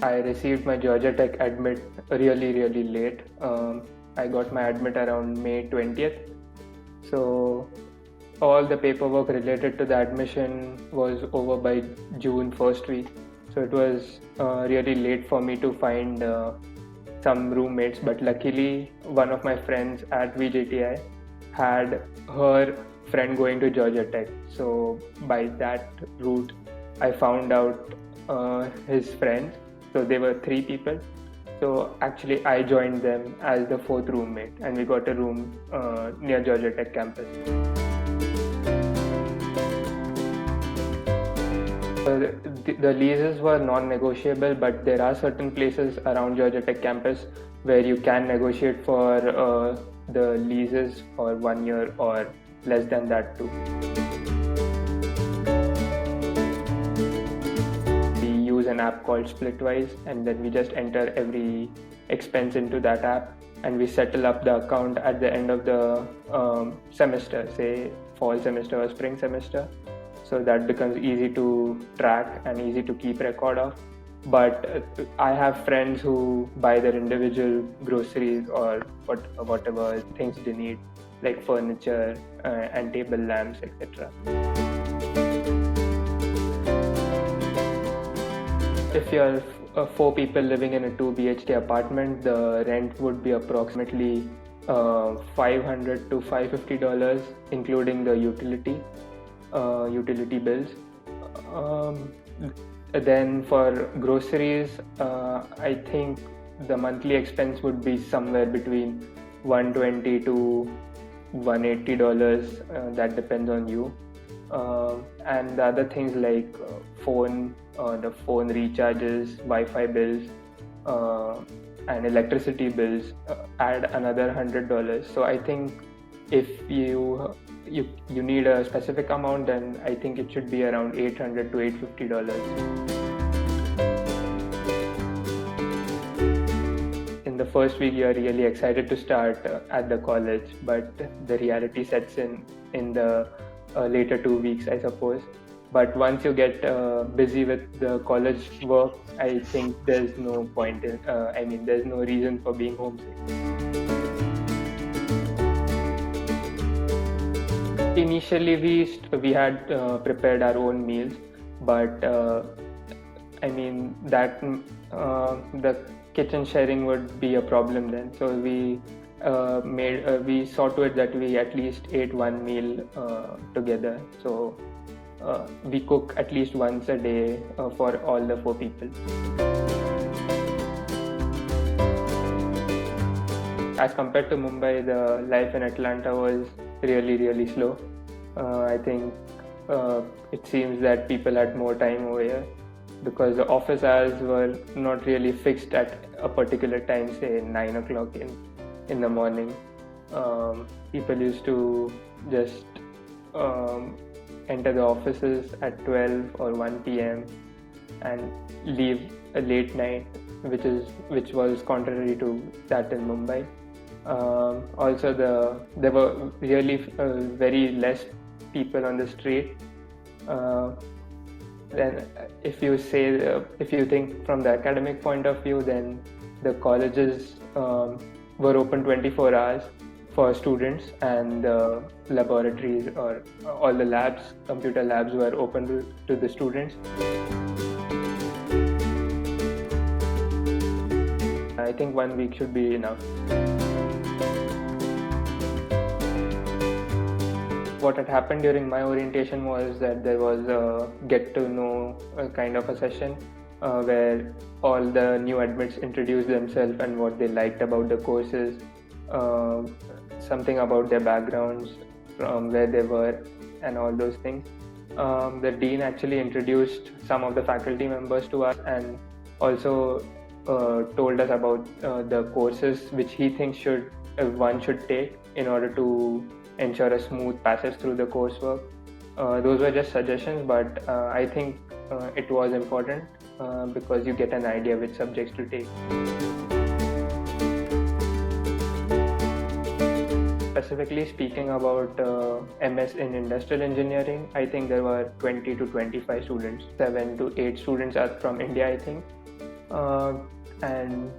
I received my GeorgiaTech admit really late. I got my admit around May 20th. So all the paperwork related to the admission was over by June first week. So it was really late for me to find some roommates. But luckily, one of my friends at VJTI had her friend going to GeorgiaTech. So by that route, I found out his friends. So they were 3 people. So actually, I joined them as the 4th roommate, and we got a room near GeorgiaTech campus. The leases were non-negotiable, but there are certain places around GeorgiaTech campus where you can negotiate for the leases for 1 year or less than that too. We use an app called Splitwise, and then we just enter every expense into that app, and we settle up the account at the end of the semester, say fall semester or spring semester. So that becomes easy to track and easy to keep record of. But I have friends who buy their individual groceries or whatever things they need, like furniture and table lamps, etc. If you're 4 people living in a 2 BHK apartment, the rent would be approximately $500 to $550, including the utility bills. Then for groceries, I think the monthly expense would be somewhere between $120 to $180. That depends on you. And the other things like the phone recharges, Wi-Fi bills, and electricity bills add another $100. So I think if you need a specific amount, then I think it should be around $800 to $850. In the first week, you're really excited to start at the college, but the reality sets in the later 2 weeks, I suppose. But once you get busy with the college work, I think there's no point there's no reason for being homesick. Initially, we had prepared our own meals, but the kitchen sharing would be a problem then. So we saw to it that we at least ate one meal together. So we cook at least once a day for all the 4 people. As compared to Mumbai, the life in Atlanta was really slow. I think it seems that people had more time over here because the office hours were not really fixed at a particular time, say 9 o'clock in the morning. People used to just enter the offices at 12 or 1 p.m. and leave a late night, which was contrary to that in Mumbai. Also, there were really very less people on the street. Then, if you think from the academic point of view, then the colleges were open 24 hours for students, and the laboratories or all the labs, computer labs, were open to the students. I think 1 week should be enough. What had happened during my orientation was that there was a get to know kind of a session where all the new admits introduced themselves and what they liked about the courses, something about their backgrounds, from where they were, and all those things. The dean actually introduced some of the faculty members to us and also told us about the courses which he thinks one should take in order to ensure a smooth passage through the coursework. Those were just suggestions, but I think it was important because you get an idea which subjects to take. Specifically speaking about MS in Industrial Engineering, I think there were 20 to 25 students. 7 to 8 students are from India, I think. and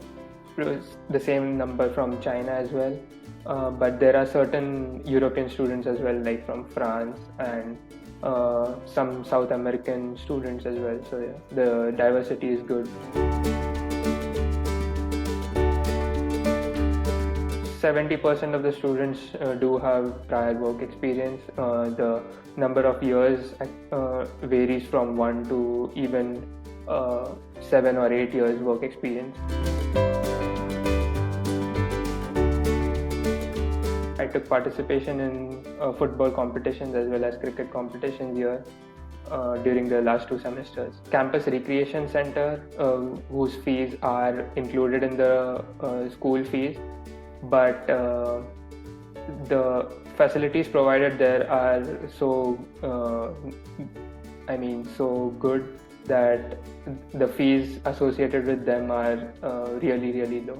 the same number from China as well. But there are certain European students as well, like from France, and some South American students as well. So yeah, the diversity is good. 70% of the students do have prior work experience. The number of years varies from 1 to even 7 or 8 years work experience. I took participation in football competitions as well as cricket competitions here during the last 2 semesters. Campus Recreation Center, whose fees are included in the school fees, but the facilities provided there are so good that the fees associated with them are really low.